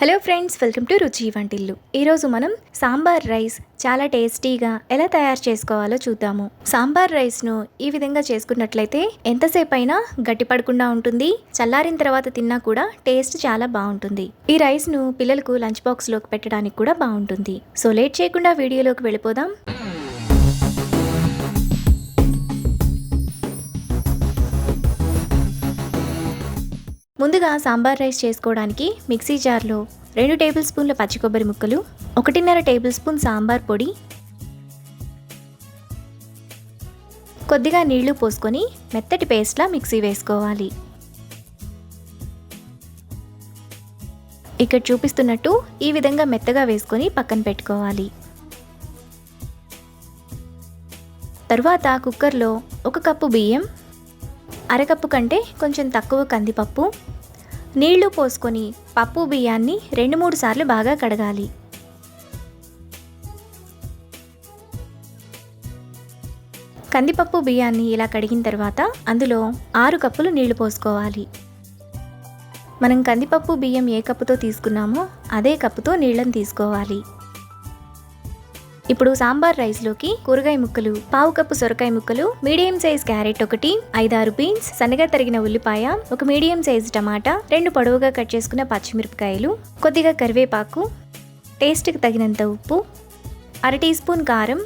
Hello friends, welcome to రుచి వంటిల్లు. ఈరోజు మనం సాంబార్ రైస్ చాలా టేస్టీగా ఎలా తయారు చేసుకోవాలో చూద్దాము. సాంబార్ రైస్ను ఈ విధంగా చేసుకున్నట్లయితే ఎంతసేపు అయినా గట్టిపడకుండా ఉంటుంది. చల్లారిన తర్వాత తిన్నా కూడా టేస్ట్ చాలా బాగుంటుంది. ఈ రైస్ను పిల్లలకు లంచ్ బాక్స్లోకి పెట్టడానికి కూడా బాగుంటుంది. సో లేట్ చేయకుండా వీడియోలోకి వెళ్ళిపోదాం. ముందుగా సాంబార్ రైస్ చేసుకోవడానికి మిక్సీ జార్లో 2 టేబుల్ స్పూన్ల పచ్చి కొబ్బరి ముక్కలు, 1.5 టేబుల్ స్పూన్ సాంబార్ పొడి, కొద్దిగా నీళ్లు పోసుకొని మెత్తటి పేస్ట్లా మిక్సీ వేసుకోవాలి. ఇక్కడ చూపిస్తున్నట్టు ఈ విధంగా మెత్తగా వేసుకొని పక్కన పెట్టుకోవాలి. తరువాత కుక్కర్లో 1 కప్పు బియ్యం, అరకప్పు కంటే కొంచెం తక్కువ కందిపప్పు, నీళ్లు పోసుకొని పప్పు బియ్యాన్ని 2-3 సార్లు బాగా కడగాలి. కందిపప్పు బియ్యాన్ని ఇలా కడిగిన తర్వాత అందులో 6 కప్పులు నీళ్లు పోసుకోవాలి. మనం కందిపప్పు బియ్యం ఏ కప్పుతో తీసుకున్నామో అదే కప్పుతో నీళ్ళని తీసుకోవాలి. ఇప్పుడు సాంబార్ రైస్లోకి కూరగాయ ముక్కలు, 1/2 కప్పు సొరకాయ ముక్కలు, మీడియం సైజ్ క్యారెట్ 1, 5-6 బీన్స్, సన్నగా తరిగిన ఉల్లిపాయ, 1 మీడియం సైజ్ టమాటా, 2 పొడవుగా కట్ చేసుకున్న పచ్చిమిరపకాయలు, కొద్దిగా కరివేపాకు, టేస్ట్కి తగినంత ఉప్పు, 1/2 టీ స్పూన్ కారం,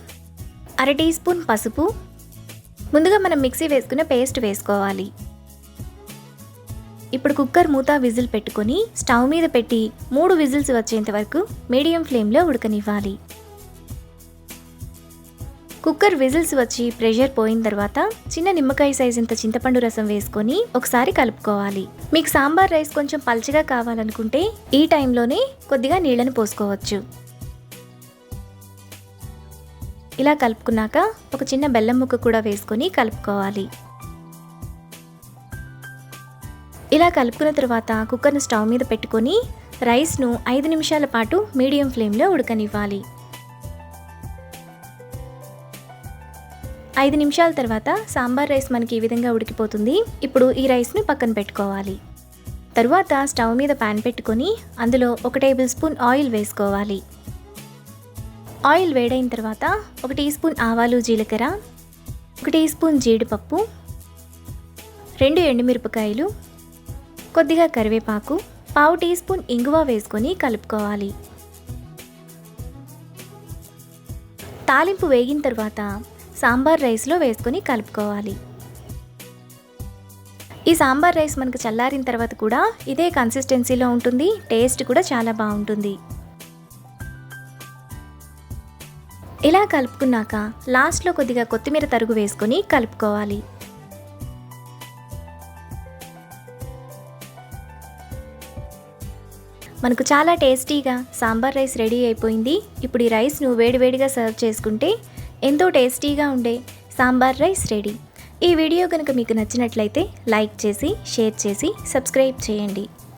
1/2 టీ స్పూన్ పసుపు. ముందుగా మనం మిక్సీ వేసుకున్న పేస్ట్ వేసుకోవాలి. ఇప్పుడు కుక్కర్ మూత విజిల్ పెట్టుకొని స్టవ్ మీద పెట్టి 3 విజిల్స్ వచ్చేంత వరకు మీడియం ఫ్లేమ్లో ఉడకనివ్వాలి. కుక్కర్ విజిల్స్ వచ్చి ప్రెషర్ పోయిన తర్వాత చిన్న నిమ్మకాయ సైజ్ ఇంత చింతపండు రసం వేసుకొని ఒకసారి కలుపుకోవాలి. మీకు సాంబార్ రైస్ కొంచెం పల్చగా కావాలనుకుంటే ఈ టైంలోనే కొద్దిగా నీళ్ళని పోసుకోవచ్చు. ఇలా కలుపుకున్నాక ఒక చిన్న బెల్లం ముక్క కూడా వేసుకొని కలుపుకోవాలి. ఇలా కలుపుకున్న తర్వాత కుక్కర్ను స్టవ్ మీద పెట్టుకొని రైస్ను 5 నిమిషాల పాటు మీడియం ఫ్లేమ్లో ఉడకనివ్వాలి. 5 నిమిషాల తర్వాత సాంబార్ రైస్ మనకి ఈ విధంగా ఉడికిపోతుంది. ఇప్పుడు ఈ రైస్ని పక్కన పెట్టుకోవాలి. తరువాత స్టవ్ మీద పాన్ పెట్టుకొని అందులో 1 టేబుల్ స్పూన్ ఆయిల్ వేసుకోవాలి. ఆయిల్ వేడైన తర్వాత 1 టీ స్పూన్ ఆవాలు జీలకర్ర, 1 టీ స్పూన్ జీడిపప్పు, 2 ఎండుమిరపకాయలు, కొద్దిగా కరివేపాకు, 1/2 టీ స్పూన్ ఇంగువ వేసుకొని కలుపుకోవాలి. తాలింపు వేగిన తర్వాత సాంబార్ రైస్లో వేసుకొని కలుపుకోవాలి. ఈ సాంబార్ రైస్ మనకు చల్లారిన తర్వాత కూడా ఇదే కన్సిస్టెన్సీలో ఉంటుంది. టేస్ట్ కూడా చాలా బాగుంటుంది. ఇలా కలుపుకున్నాక లాస్ట్లో కొద్దిగా కొత్తిమీర తరుగు వేసుకొని కలుపుకోవాలి. మనకు చాలా టేస్టీగా సాంబార్ రైస్ రెడీ అయిపోయింది. ఇప్పుడు ఈ రైస్ను వేడివేడిగా సర్వ్ చేసుకుంటే ఎంతో టేస్టీగా ఉండే సాంబార్ రైస్ రెడీ. ఈ వీడియో కనుక మీకు నచ్చినట్లయితే లైక్ చేసి, షేర్ చేసి, సబ్స్క్రైబ్ చేయండి.